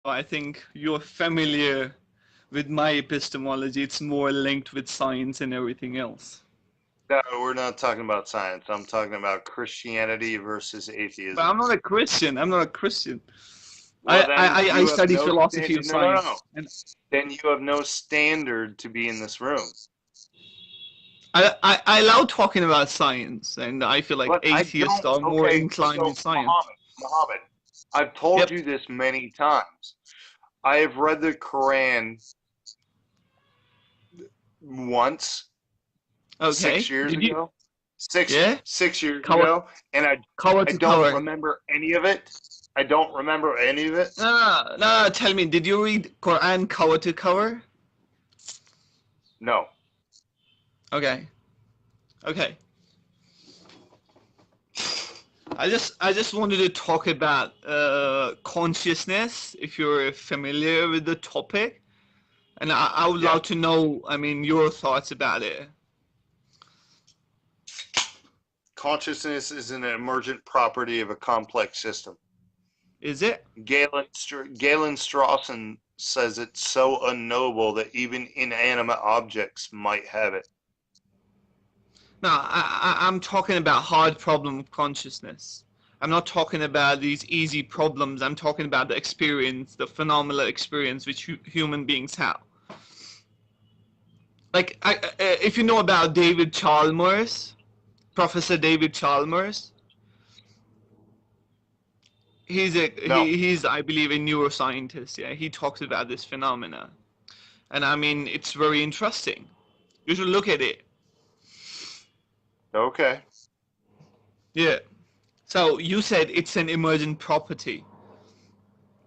I think you're familiar with my epistemology. It's more linked with science and everything else. No, we're not talking about science. I'm talking about Christianity versus But I'm atheism. not a Christian. I'm not a Christian. Well, then I you have study no philosophy of no, no, no. science, and Then you have no standard to be in this room. I love talking about science, and I feel like But I atheists don't. are more Okay, inclined so with science. Muhammad, I've told Yep. you this many times. I have read the Quran once, Okay. 6 years Did you? ago, six Yeah. 6 years Cover ago, and cover I to don't cover. remember any of it. I don't remember any of it. No. Tell me, did you read Quran cover to cover? No. Okay. Okay. I just wanted to talk about consciousness, if you're familiar with the topic, and I would Yeah. love to know, I mean, your thoughts about it. Consciousness is an emergent property of a complex system. Is it? Galen Strawson says it's so unknowable that even inanimate objects might have it. No, I'm talking about hard problem of consciousness. I'm not talking about these easy problems. I'm talking about the experience, the phenomenal experience which human beings have. Like, if you know about David Chalmers, Professor David Chalmers, No. he's I believe a neuroscientist. Yeah, he talks about this phenomena, and I mean it's very interesting. You should look at it. Okay. Yeah. So you said it's an emergent property.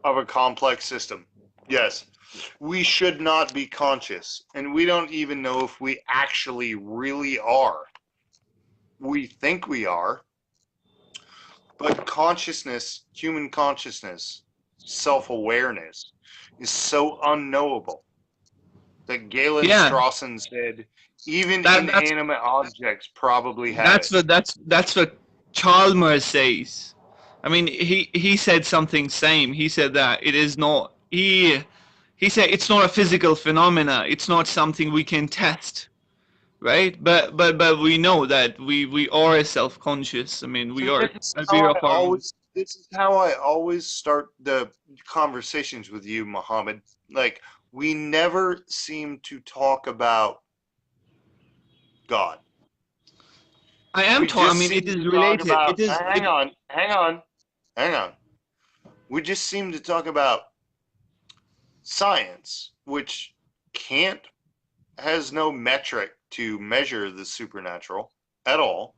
Of a complex system. Yes. We should not be conscious, and we don't even know if we actually really are. We think we are, but consciousness, human consciousness, self awareness, is so unknowable that Galen Yeah. Strawson said even That that's inanimate objects probably have that's it. what that's what Chalmers says. I mean, he said something same. He said that it is not he said it's not a physical phenomena. It's not something we can test, right? But we know that we are self-conscious. I mean, we So are aware of our own. this is how I always start the conversations with you, Muhammad. Like we never seem to talk about God. We I just mean, it seem is to talk related. about It is hang it. on, hang on. We just seem to talk about science, which can't has no metric to measure the supernatural at all,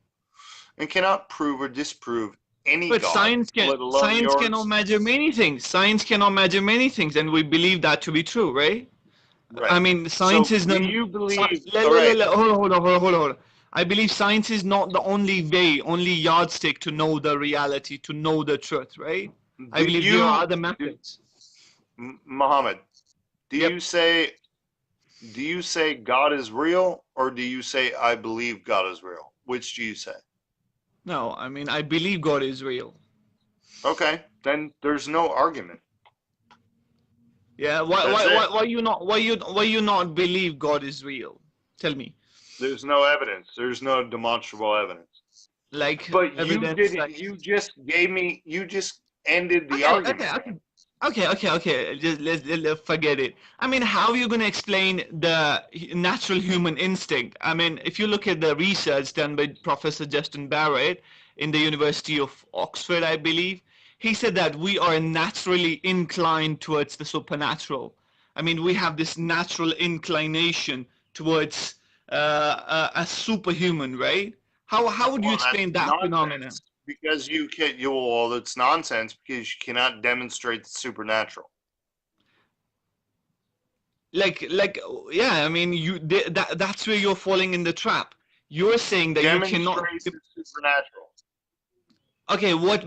and cannot prove or disprove any But God, let alone science cannot yours. measure many things. Science cannot measure many things, and we believe that to be true, right? I Right. mean, science So, is do not. you believe? All Le- right. le- hold on. I believe science is not the only way, only yardstick to know the reality, to know the truth, right? I Do believe there are you, other do, methods. Muhammad? Do Yep. you say? Do you say God is real, or do you say I believe God is real? Which do you say? No, I mean, I believe God is real. Okay, then there's no argument. Yeah. That's it. Why you not believe God is real? Tell me. There's no evidence. There's no demonstrable evidence. Like But you evidence, didn't. like. You just gave me. You just ended the Okay, argument. okay. Just let's forget it. I mean, how are you going to explain the natural human instinct? I mean, if you look at the research done by Professor Justin Barrett in the University of Oxford, I believe, he said that we are naturally inclined towards the supernatural. I mean, we have this natural inclination towards a superhuman, right? How would you Well, that's explain that phenomenon? nonsense because you can. You well, it's nonsense because you cannot demonstrate the supernatural. Like yeah, I mean that's where you're falling in the trap. You're saying that you cannot. Demonstrate the supernatural. Okay, what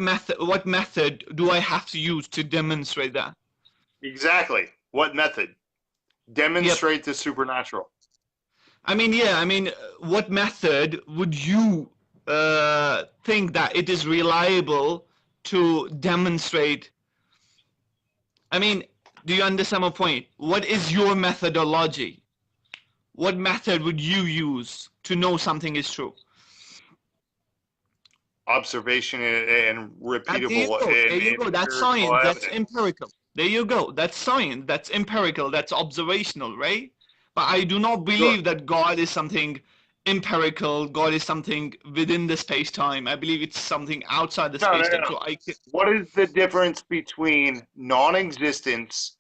method do I have to use to demonstrate that? Exactly. What method? Yep. Demonstrate the supernatural. I mean, yeah, I mean, what method would you think that it is reliable to demonstrate? I mean, Do you understand my point? What is your methodology? What method would you use to know something is true? Observation and There you repeatable go. and There you go. That's empirical science. That's evidence. empirical. There you go. That's science. That's empirical. That's observational, right? But I do not Sure. believe that God is something empirical. God is something within the space-time. I believe it's something outside the No, no, space-time. no. So I can, What is the difference between non-existence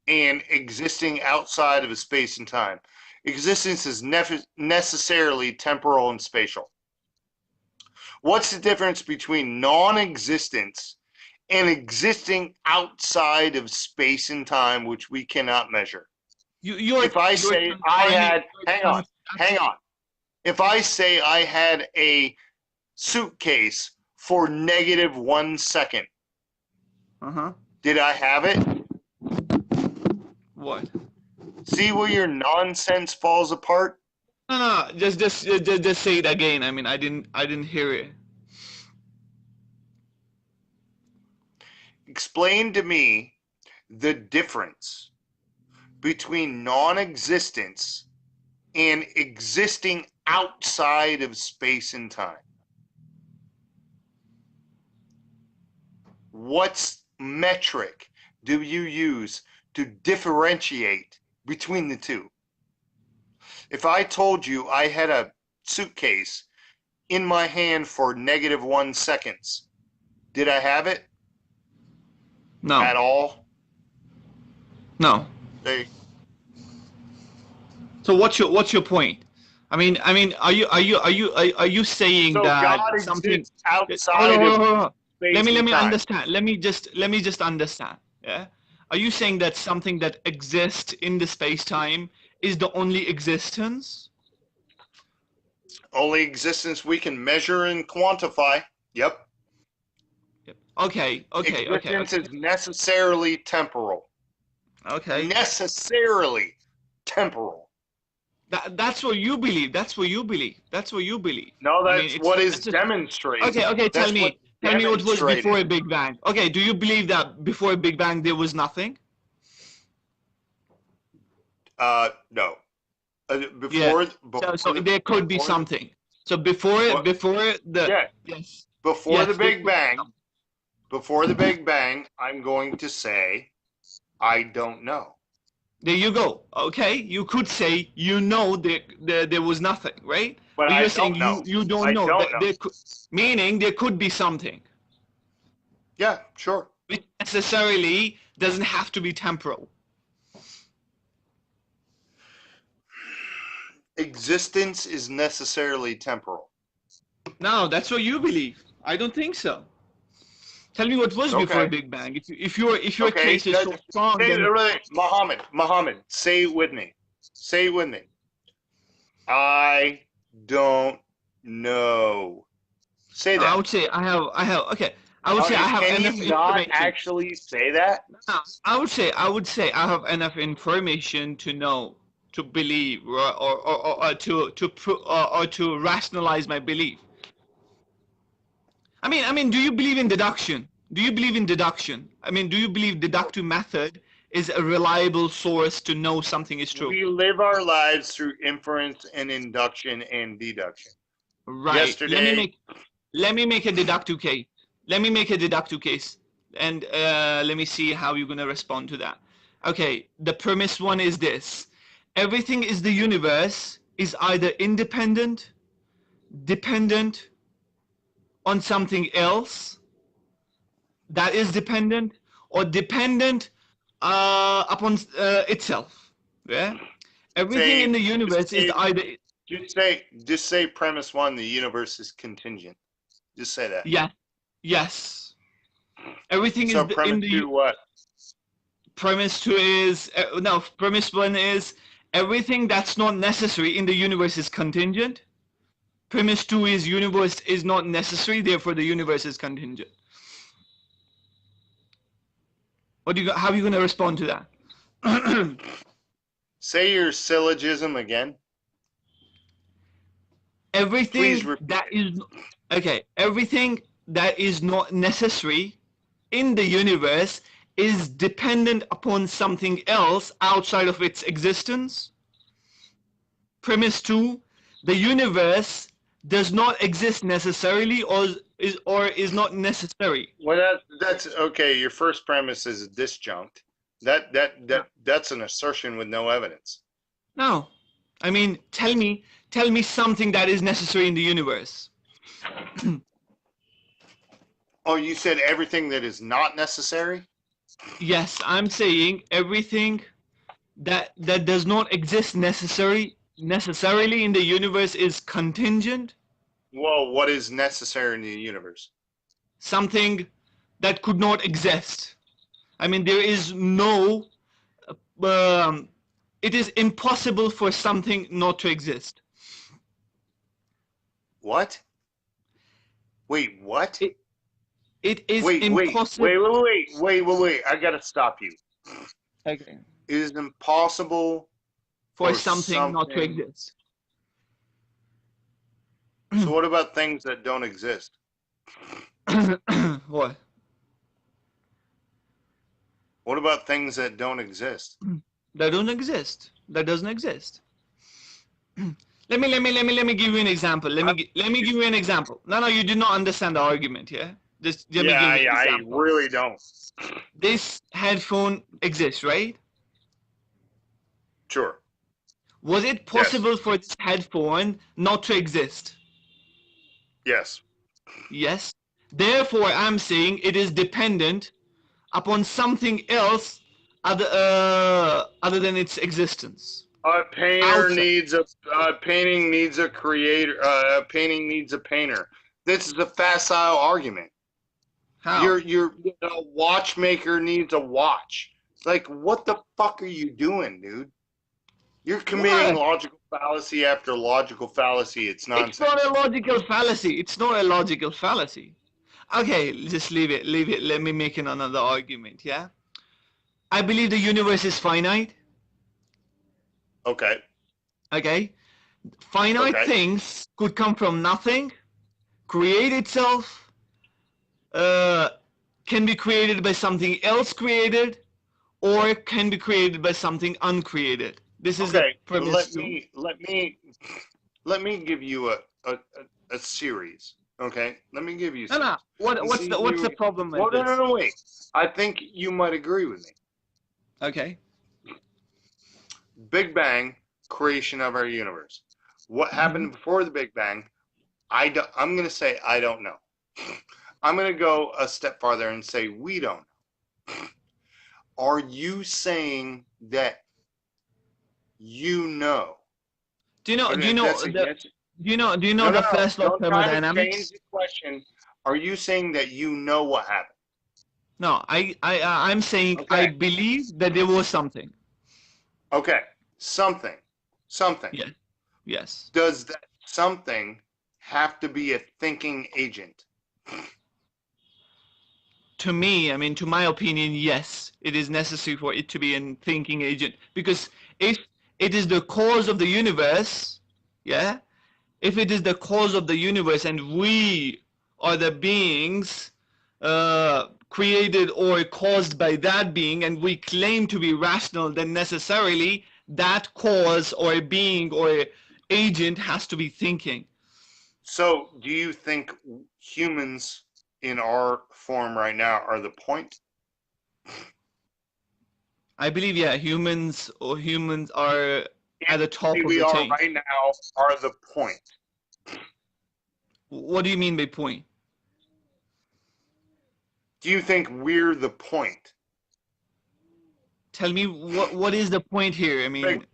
and existing outside of a space and time? Existence is necessarily temporal and spatial. What's the difference between non-existence and existing outside of space and time, which we cannot measure? If I you're say I confining. had, hang on. If I say I had a suitcase for -1 second, Uh-huh. did I have it? What? See where your nonsense falls apart? No, no, just say it again. I mean, I didn't hear it. Explain to me the difference between non-existence and existing outside of space and time. What metric do you use to differentiate between the two? If I told you I had a suitcase in my hand for -1 seconds, did I have it No, at all? no. They, So what's your point? Are you saying so that God something? exists Hold on, outside hold of on, hold on. space Let and me time. understand. Let me just understand. Yeah. Are you saying that something that exists in the space time is the only existence? Only existence we can measure and quantify. Yep. Yep. Okay. Existence is necessarily temporal. Okay. Necessarily temporal. That's what you believe. That's what you believe. That's what you believe. No, I mean, that's what is that's just, demonstrated. okay. That's what's Tell me what was demonstrated. before a Big Bang. Okay. Do you believe that before a Big Bang there was nothing? No. Yeah. Before So there could be before the something. So before what? the Yeah. yes Before the yes there Big could be Bang. something. Before the Big Bang, I'm going to say I don't know. There you go. Okay, you could say you know there was nothing, right? But But I you're saying don't know. you don't I know don't that know. there could, meaning there could be something, Yeah, sure. which necessarily doesn't have to be temporal. Existence is necessarily temporal. No, that's what you believe. I don't think so. Tell me what was before a Okay. Big Bang. If your Okay. case is so strong, Say, then Muhammad, say it with me. Say it with me. I don't know. Say I that. would say I have okay. I would say I have Can enough you not information. actually say that? No, I would say I have enough information to know, to believe, or or to rationalize my belief. I mean, do you believe in deduction? Do you believe in deduction? I mean, do you believe deductive method is a reliable source to know something is true? We live our lives through inference and induction and deduction. Right. Yesterday, Let me make a deductive case. Let me make a deductive case, and let me see how you're gonna respond to that. Okay, the premise one is this: everything is the universe is either independent, dependent on something else that is dependent, or dependent upon itself. Yeah, everything in say, the universe is either just say premise one, the universe is contingent. Just say that. yes, yes. Everything So is premise in the two, what? premise two is no premise one is everything that's not necessary in the universe is contingent. Premise two is universe is not necessary, therefore the universe is contingent. What do you how are you going to respond to that? Say your syllogism again. Please Everything repeat that it. is okay, everything that is not necessary in the universe is dependent upon something else outside of its existence. Premise 2, the universe does not exist necessarily or is not necessary. Well, that's okay. Your first premise is disjunct. That's an assertion with no evidence. No. I mean, tell me something that is necessary in the universe. Oh, you said everything that is not necessary? Yes, I'm saying everything that does not exist necessarily in the universe is contingent. Well, what is necessary in the universe? Something that could not exist. I mean, there is no it is impossible for something not to exist. What? Wait, what? It is Wait, impossible. wait. I gotta stop you. Okay. It is impossible For something not to exist. So what about things that don't exist? What? What about things that don't exist? That don't exist. That doesn't exist. Let me give you an example. Let me give you an example. No, you did not understand the argument here. Just let me give you an example. I really don't. This headphone exists, right? Sure. Was it possible for this headphone not to exist? Yes. Yes. Therefore, I'm saying it is dependent upon something else other than its existence. A painting needs a creator. A painting needs a painter. This is a facile argument. How? A watchmaker needs a watch. Like, what the fuck are you doing, dude? You're committing logical fallacy after logical fallacy. It's nonsense. It's not a logical fallacy. It's not a logical fallacy. Okay, just leave it. Let me make another argument, yeah? I believe the universe is finite. Okay. Okay? Finite things could come from nothing, create itself, can be created by something else created, or can be created by something uncreated. This is the premise. Let me give you a series. Okay, let me give you. No. What's the problem with this? No, wait. I think you might agree with me. Okay. Big Bang, creation of our universe. What happened before the Big Bang? I'm going to say I don't know. I'm going to go a step farther and say we don't know. Are you saying that you know? Do you know the first law of thermodynamics? Change the question. Are you saying that you know what happened? No, I'm saying I believe that there was something. Okay, something. Yes. Does that something have to be a thinking agent? To me, I mean, to my opinion, yes, it is necessary for it to be a thinking agent, because if it is the cause of the universe, yeah, if it is the cause of the universe and we are the beings created or caused by that being, and we claim to be rational, then necessarily that cause or being or agent has to be thinking. So do you think humans in our form right now are the point? I believe, yeah, humans are at the top of the chain. We are right now are the point. What do you mean by point? Do you think we're the point? Tell me what is the point here? I mean,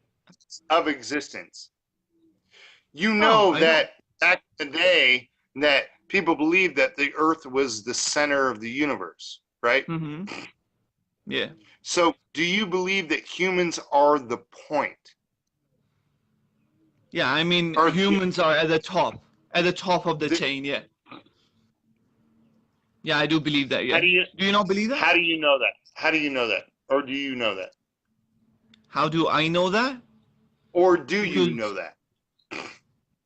of existence. You know that back in the day that people believed that the Earth was the center of the universe, right? Mm-hmm. Yeah. So do you believe that humans are the point? Yeah, I mean, humans are at the top of the chain, yeah. Yeah, I do believe that, yeah. Do you not believe that? How do you know that? How do you know that? Or do you know that? How do I know that? Or do you know that?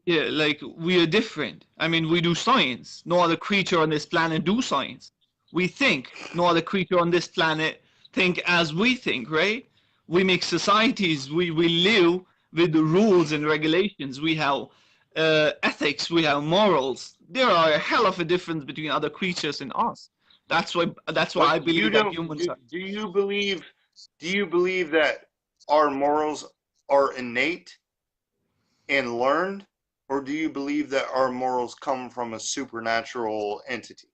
Yeah, like, we are different. I mean, we do science. No other creature on this planet do science. We think. No other creature on this planet think as we think, right? We make societies. We live with the rules and regulations. We have ethics. We have morals. There are a hell of a difference between other creatures and us. That's why But I you believe that don't. humans are. Do you believe? Do you believe that our morals are innate and learned, or do you believe that our morals come from a supernatural entity?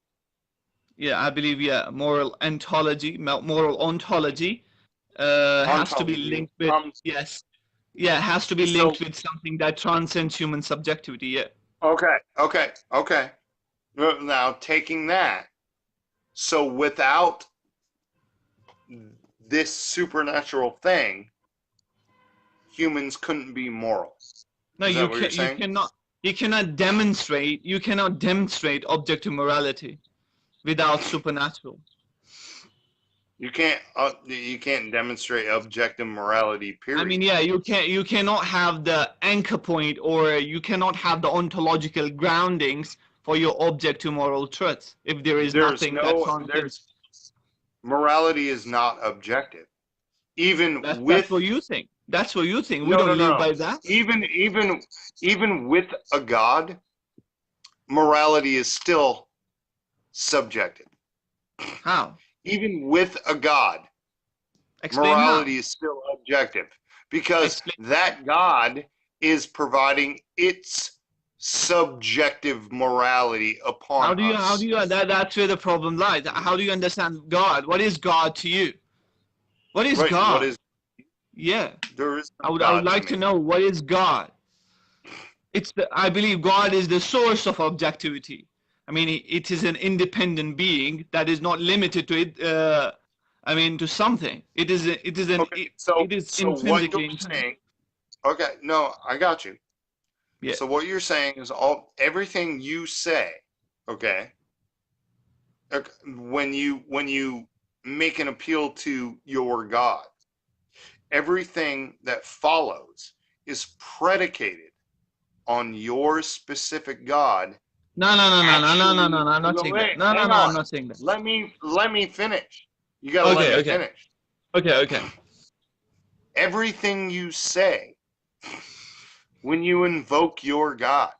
Yeah, I believe, yeah, moral ontology has to be Ontology linked with, comes. yes, yeah, has to be So linked with something that transcends human subjectivity. Yeah. okay. Now taking that, so without this supernatural thing, humans couldn't be moral. No, Is that you what you're can you saying? cannot you cannot demonstrate objective morality without supernatural. You can't demonstrate objective morality. I mean, Period. yeah, you cannot have the anchor point, or you cannot have the ontological groundings for your objective moral truths if there is There's nothing that no transcends. there's morality is not objective. Even That's what with you think. That's what you think. We no no don't no live no. by that. Even with a god, morality is still subjective. How? Even with a god, Explain how. morality is still objective because Explain. that God is providing its subjective morality upon How do us. you that's where the problem lies. How do you understand God? What is God to you? What is Right? What God? is Yeah. there is no I would God to like to me. know what is God. I believe God is the source of objectivity. I mean, it is an independent being that is not limited to it. I mean, to something. Okay, so It is so what you're intrinsically independent. saying? Okay, no, I got you. Yeah. So what you're saying is all everything you say. Okay, when you make an appeal to your God, everything that follows is predicated on your specific God No, no, no, no, no, no, no, no, actually no. I'm not no saying that. wait, No, no, hang no. I'm on. not saying that. Let me finish. You gotta let Okay, me okay, finish. okay, okay. Everything you say when you invoke your God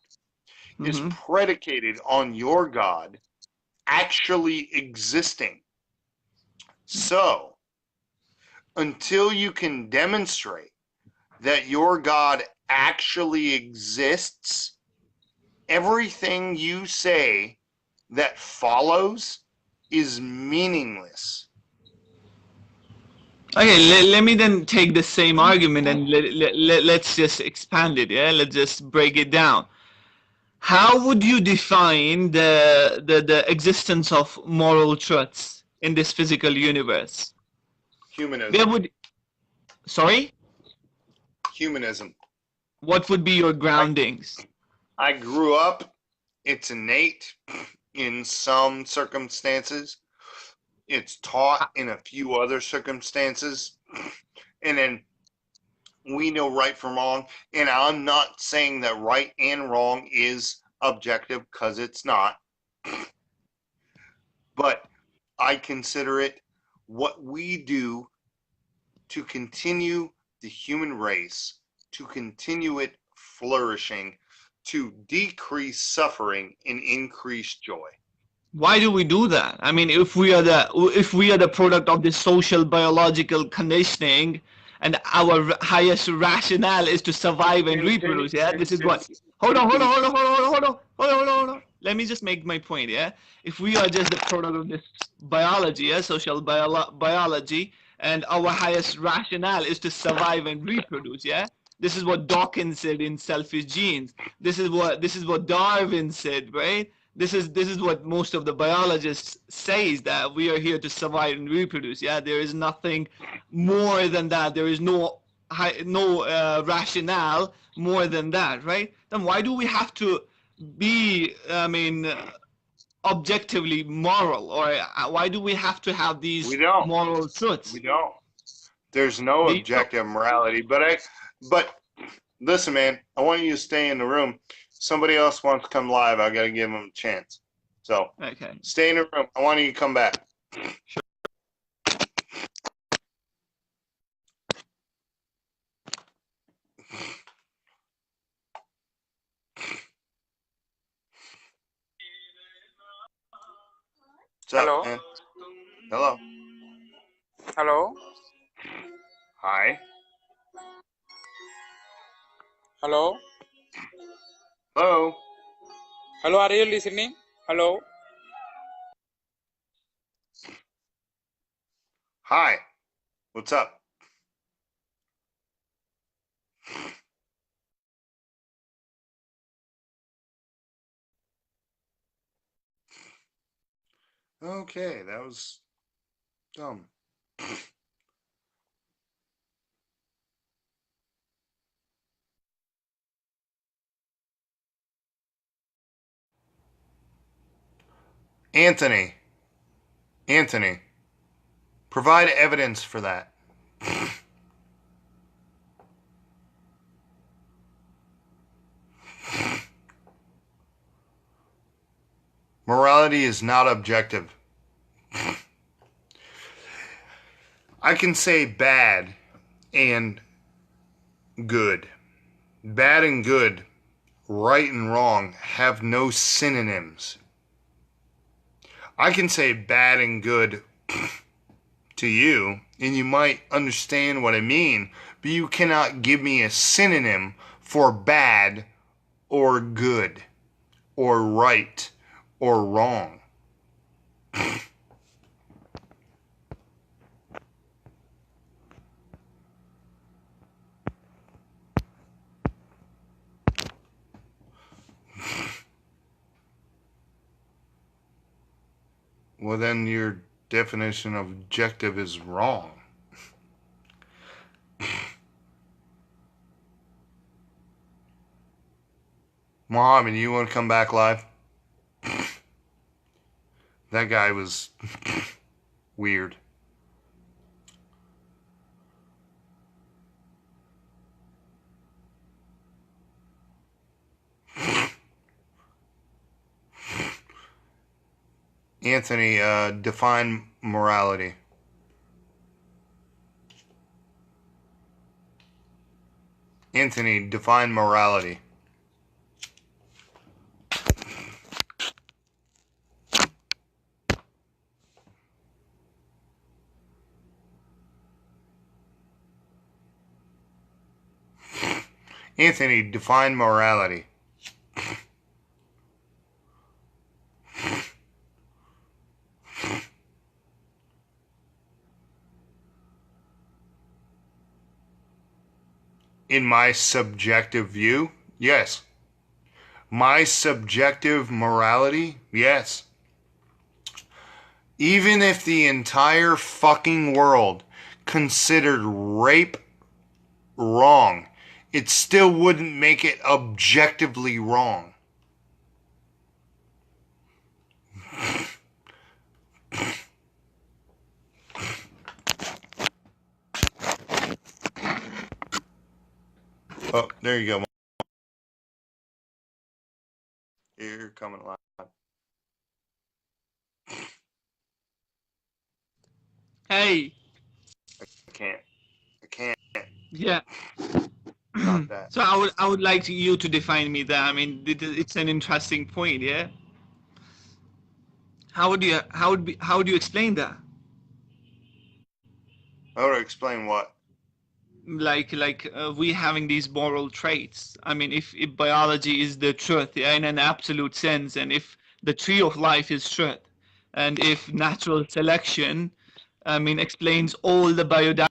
is Mm-hmm. predicated on your God actually existing. So until you can demonstrate that your God actually exists, everything you say that follows is meaningless. Okay, let me then take the same argument and let's just expand it. Yeah, let's just break it down. How would you define the existence of moral truths in this physical universe? Where Humanism. would, sorry, Humanism. what would be your I, groundings? I grew up, it's innate in some circumstances, it's taught in a few other circumstances, and then we know right from wrong. And I'm not saying that right and wrong is objective because it's not, but I consider it what we do to continue the human race, to continue it flourishing, to decrease suffering and increase joy. Why do we do that? I mean, if we are the product of this social biological conditioning, and our highest rationale is to survive and reproduce, yeah, this is what. Hold on, hold on, hold on, hold on, hold on, hold on, hold on, hold on. Let me just make my point, yeah. If we are just the product of this biology, yeah, biology, and our highest rationale is to survive and reproduce, yeah. This is what Dawkins said in Selfish Genes. This is what Darwin said, right? This is what most of the biologists say, is that we are here to survive and reproduce. Yeah, there is nothing more than that. There is no rationale more than that, right? Then why do we have to be, I mean, objectively moral, or why do we have to have We these don't. moral truths? We don't. There's no They don't. objective morality. But listen, man, I want you to stay in the room. Somebody else wants to come live. I got to give them a chance. So Okay. stay in the room. I want you to come back. What's up, Hello. man? Hello. Hello. Hi. Hello. Hello. Hello. Are you listening? Hello. Hi. What's up? Okay, that was dumb. Anthony. Anthony. Provide evidence for that. Morality is not objective. I can say bad and good. Bad and good, right and wrong, have no synonyms. I can say bad and good to you, and you might understand what I mean, but you cannot give me a synonym for bad or good or right or wrong. Well, then your definition of objective is wrong. Mohammed, you want to come back live? That guy was weird. Anthony, define morality. Anthony, define morality. Anthony, define morality. In my subjective view, yes. My subjective morality, yes. Even if the entire fucking world considered rape wrong, it still wouldn't make it objectively wrong. Oh, there you go. You're coming live. Hey. I can't. Yeah. Not that. So I would like you to define me that. I mean, it's an interesting point. Yeah. How would you explain that? How to explain what? Like we having these moral traits. I mean, if biology is the truth, yeah, in an absolute sense, and if the tree of life is truth, and if natural selection, I mean, explains all the biodiversity